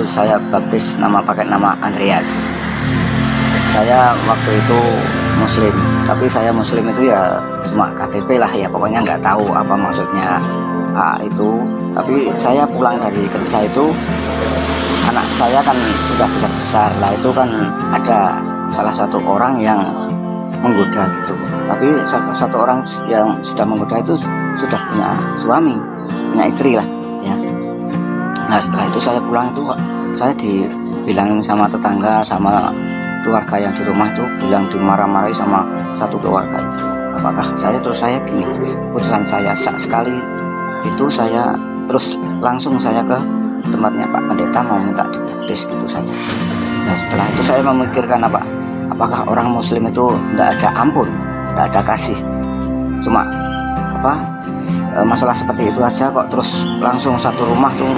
saya baptis pakai nama Andreas. Saya waktu itu Muslim, tapi saya Muslim itu ya cuma KTP lah ya, pokoknya nggak tahu apa maksudnya itu. Tapi saya pulang dari kerja itu, anak saya kan sudah besar-besar lah, itu kan ada salah satu orang yang menggoda gitu. Tapi satu orang yang sudah menggoda itu sudah punya suami, punya istri lah ya. Nah setelah itu saya pulang itu saya dibilangin sama tetangga, sama keluarga yang di rumah itu, bilang dimarah-marahi sama satu keluarga itu. Apakah saya gini, keputusan saya sekali itu saya terus langsung saya ke tempatnya Pak Pendeta mau minta dibaptis gitu saya. Nah setelah itu saya memikirkan apakah orang Muslim itu tidak ada ampun, tidak ada kasih, cuma masalah seperti itu aja kok terus langsung satu rumah tuh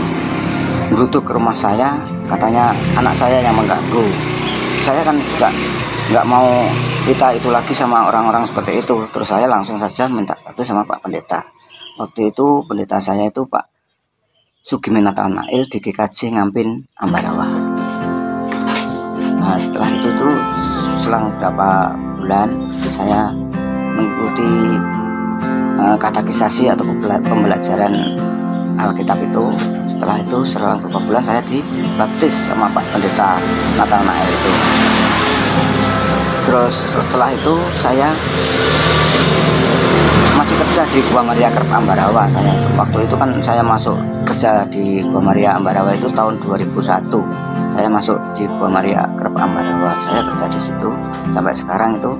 geruduk ke rumah saya, katanya anak saya yang mengganggu. Saya kan juga nggak mau kita itu lagi sama orang-orang seperti itu. Terus saya langsung saja minta baptis sama Pak Pendeta. Waktu itu pendeta saya itu Pak Sugimin Nathanael di GKJ Ngampin Ambarawa. Nah setelah itu tuh selang beberapa bulan saya mengikuti katekisasi atau pembelajaran Alkitab itu. Setelah itu selang beberapa bulan saya dibaptis sama Pak Pendeta Nathanael itu. Terus setelah itu saya masih kerja di Gua Maria Kerep Ambarawa. Waktu itu kan saya masuk kerja di Gua Maria Ambarawa itu tahun 2001. Saya masuk di Gua Maria Kerep Ambarawa. Saya kerja di situ sampai sekarang itu.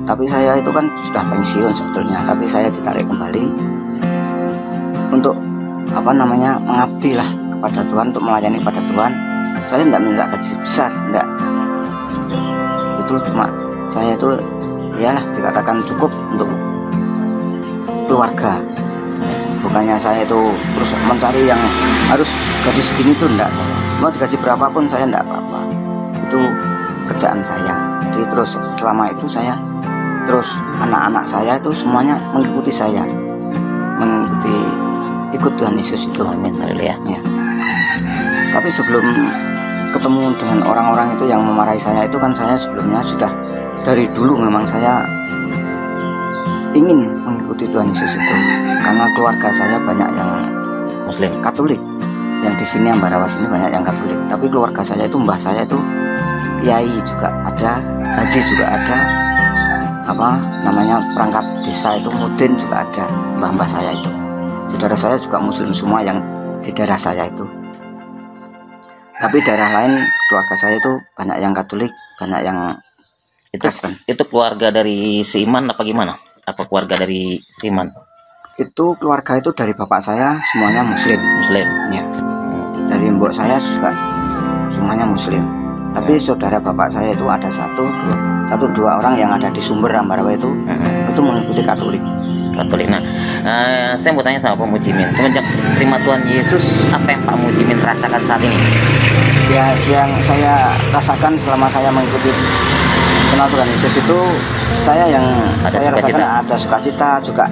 Tapi saya itu kan sudah pensiun sebetulnya. Tapi saya ditarik kembali untuk mengabdi lah kepada Tuhan, untuk melayani kepada Tuhan. Saya tidak minta gaji besar, enggak. Itu cuma saya itu iyalah dikatakan cukup untuk keluarga. Bukannya saya itu terus mencari yang harus gaji segini tuh enggak. Saya mau digaji berapapun saya enggak apa-apa, itu kerjaan saya. Jadi terus selama itu saya terus anak-anak saya itu semuanya mengikuti saya, ikut Tuhan Yesus itu. Amin, haleluya ya. Tapi sebelum ketemu dengan orang-orang itu yang memarahi saya itu kan saya sebelumnya sudah dari dulu memang saya ingin mengikuti Tuhan Yesus itu, karena keluarga saya banyak yang Muslim Katolik. Yang di sini Ambarawa sini banyak yang Katolik, tapi keluarga saya itu mbah saya itu kiai juga ada, haji juga ada, perangkat desa itu mudin juga ada, mbah-mbah saya itu. Saudara saya juga Muslim semua yang di daerah saya itu. Tapi daerah lain keluarga saya itu banyak yang Katolik, banyak yang Kristen. Itu keluarga dari seiman apa gimana? Apa keluarga dari seiman? Itu keluarga itu dari bapak saya semuanya Muslim. Muslim. Ya. Dari mbok saya juga semuanya Muslim. Tapi saudara bapak saya itu ada satu dua orang yang ada di Sumber Ambarawa itu mengikuti Katolik. Nah, saya mau tanya sama Pak Mujimin, semenjak terima Tuhan Yesus, apa yang Pak Mujimin rasakan saat ini? Ya, yang saya rasakan selama saya mengikuti kenal Tuhan Yesus itu, saya rasakan ada sukacita juga.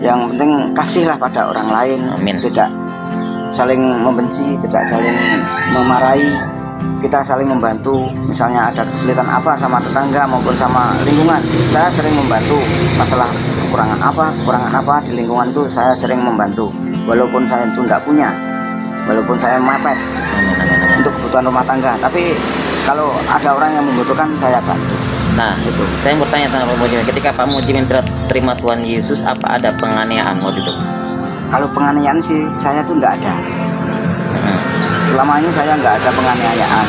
Yang penting kasihlah pada orang lain. Amin. Tidak saling membenci, tidak saling memarahi. Kita saling membantu, misalnya ada kesulitan apa sama tetangga maupun sama lingkungan. Saya sering membantu masalah kekurangan apa di lingkungan itu, saya sering membantu. Walaupun saya itu tidak punya, walaupun saya mepet untuk kebutuhan rumah tangga, tapi kalau ada orang yang membutuhkan saya bantu. Nah, gitu. Saya bertanya sama Pak Mujimin, ketika Pak Mujimin terima Tuhan Yesus, apa ada penganiayaan waktu itu? Kalau penganiayaan sih saya tuh nggak ada. Selama ini saya nggak ada penganiayaan.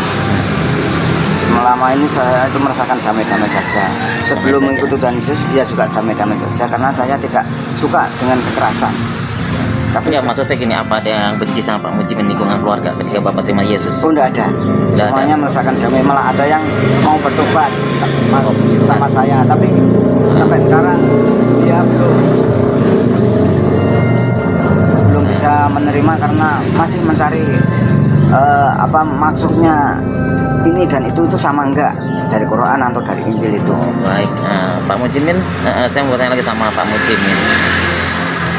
Selama ini saya itu merasakan damai-damai saja. Sebelum mengikuti Tuhan Yesus, ya juga damai-damai saja, karena saya tidak suka dengan kekerasan. Tapi ya maksud saya gini, apa ada yang benci sama Pak Mujimin lingkungan keluarga ketika Bapak terima Yesus? Oh, enggak ada. Semuanya merasakan damai, malah ada yang mau bertobat sama saya, tapi sampai sekarang dia belum bisa menerima karena masih mencari maksudnya ini dan itu sama enggak dari Quran atau dari Injil itu. Baik, Pak Mujimin, saya mau tanya lagi sama Pak Mujimin.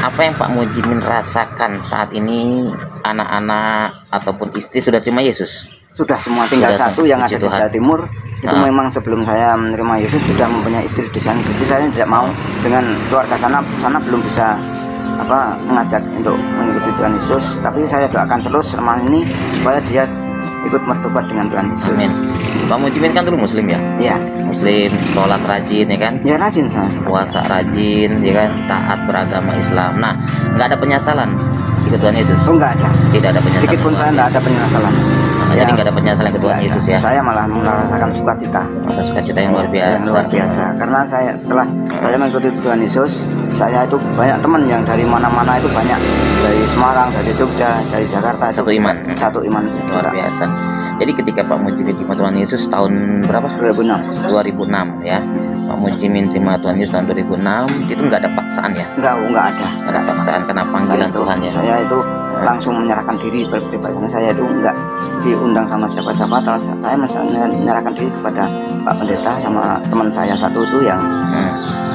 Apa yang Pak Mujimin rasakan saat ini, anak-anak ataupun istri sudah terima Yesus? Sudah semua, tinggal Sudah, satu yang ada puji di Tuhan. Jawa Timur. Itu Ah. memang sebelum saya menerima Yesus sudah mempunyai istri di sana. Jadi saya tidak mau dengan keluarga sana belum bisa mengajak untuk mengikuti Tuhan Yesus. Tapi saya doakan terus selama ini supaya dia ikut bertobat dengan Tuhan Yesus. Amin. Pak Mujimin kan dulu Muslim ya? Iya, Muslim, sholat rajin ya kan? ya rajin saya. Puasa rajin ya kan? Taat beragama Islam. Nah, nggak ada penyesalan ikut Tuhan Yesus? Oh, enggak ada. Tidak ada penyesalan. Sedikit pun saya enggak ada penyesalan. Jadi nggak ada penyesalan ikut Tuhan Enggak Yesus ada. ya? Saya malah merasakan sukacita. Maka sukacita yang luar biasa. Yang luar biasa. Karena setelah saya mengikuti Tuhan Yesus, saya itu banyak teman yang dari mana-mana itu banyak, dari Semarang, dari Jogja, dari Jakarta. itu Satu iman. Satu iman. Luar biasa. Jadi ketika Pak Mujimin terima Tuhan Yesus tahun berapa? 2006. 2006 ya. Pak Mujimin terima Tuhan Yesus tahun 2006, itu nggak ada paksaan ya? Enggak ada. Nggak ada paksaan karena panggilan Tuhan ya. Saya itu langsung menyerahkan diri pribadinya. Saya itu enggak diundang sama siapa-siapa. Saya menyerahkan diri kepada Pak Pendeta sama teman saya satu itu yang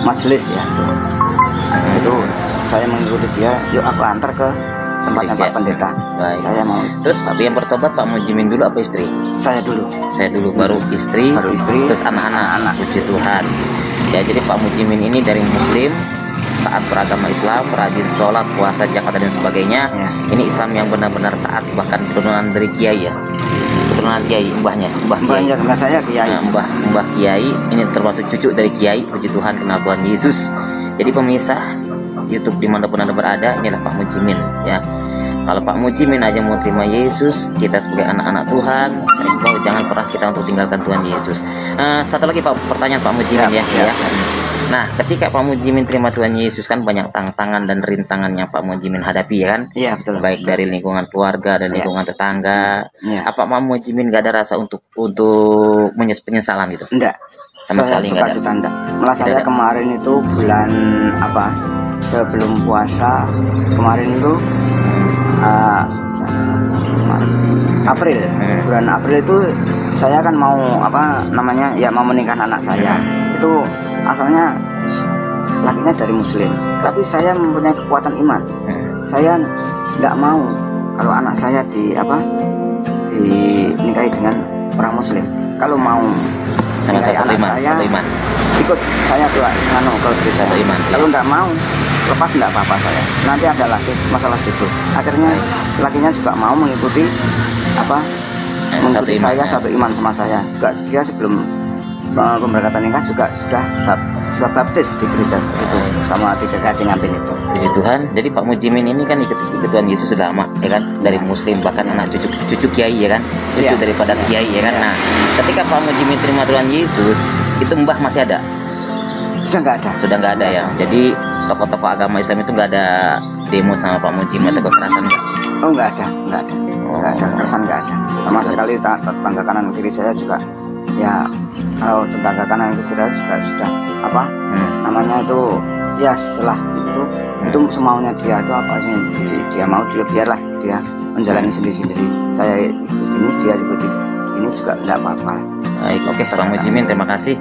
majelis ya. Itu saya mengikuti dia. Yuk aku antar ke tempatnya Gereja. Pak Pendeta. Baik. Saya mau. Terus tapi yang bertobat Pak Mujimin dulu apa istri? Saya dulu. Saya dulu, baru istri, Baru istri, terus anak-anak. Puji Tuhan. Ya, jadi Pak Mujimin ini dari Muslim, taat beragama Islam, rajin sholat, puasa, zakat dan sebagainya. Ya. Ini Islam yang benar-benar taat, bahkan keturunan dari kiai ya. Keturunan kiai, mbah kiai. Banyak dengan saya kiai. Nah, mbah kiai ini termasuk cucu dari kiai. Puji Tuhan, kenal Tuhan Yesus. Jadi pemirsa YouTube dimanapun Anda berada, inilah Pak Mujimin ya. Kalau Pak Mujimin aja mau terima Yesus, kita sebagai anak-anak Tuhan, jangan pernah kita untuk tinggalkan Tuhan Yesus. Satu lagi Pak, pertanyaan Pak Mujimin ya. Nah, ketika Pak Mujimin terima Tuhan Yesus kan banyak tantangan dan rintangan yang Pak Mujimin hadapi ya kan? Iya betul. Baik dari lingkungan keluarga dan lingkungan tetangga. Iya. Apa Pak Mujimin gak ada rasa untuk penyesalan gitu? Enggak. Sama Saya sekali nggak ada. suka tanda. Malah Tidak saya ada. kemarin itu bulan sebelum puasa kemarin itu April. Bulan April itu saya kan mau mau menikahkan anak saya. Itu asalnya lakinya dari Muslim, tapi saya mempunyai kekuatan iman. Saya nggak mau kalau anak saya dinikahi dengan orang Muslim. Kalau mau Sama nikahi satu anak iman, saya, satu iman. ikut saya ke gereja. Satu iman, iya. Kalau nggak mau lepas nggak apa-apa saya. Nanti ada lagi masalah jodoh. Akhirnya lakinya juga mau mengikuti Satu iman, saya, ya. satu iman sama saya. Juga dia sebelum pemberangkatan nikah juga sudah baptis di gereja itu sama 3 kaji ngambil itu. Puji Tuhan. Jadi Pak Mujimin ini kan ikut Tuhan Yesus sudah lama ya kan, dari Muslim, bahkan anak cucu kiai ya kan, cucu Iya. daripada kiai ya kan. Nah, ketika Pak Mujimin terima Tuhan Yesus, itu mbah masih ada? Sudah nggak ada. Sudah nggak ada ya. Jadi tokoh-tokoh agama Islam itu nggak ada demo sama Pak Mujimin atau kekerasan nggak? Oh nggak ada. Nggak ada kesan, nggak ada. Sama sekali tetangga kanan kiri saya juga ya, kalau tetangga kanan kiri saya juga sudah namanya itu ya setelah itu semaunya dia itu apa sih dia mau biarlah dia menjalani sendiri-sendiri. Saya ikut ini, dia ikut ini juga nggak apa-apa. Baik, oke Pak Mujimin, terima kasih.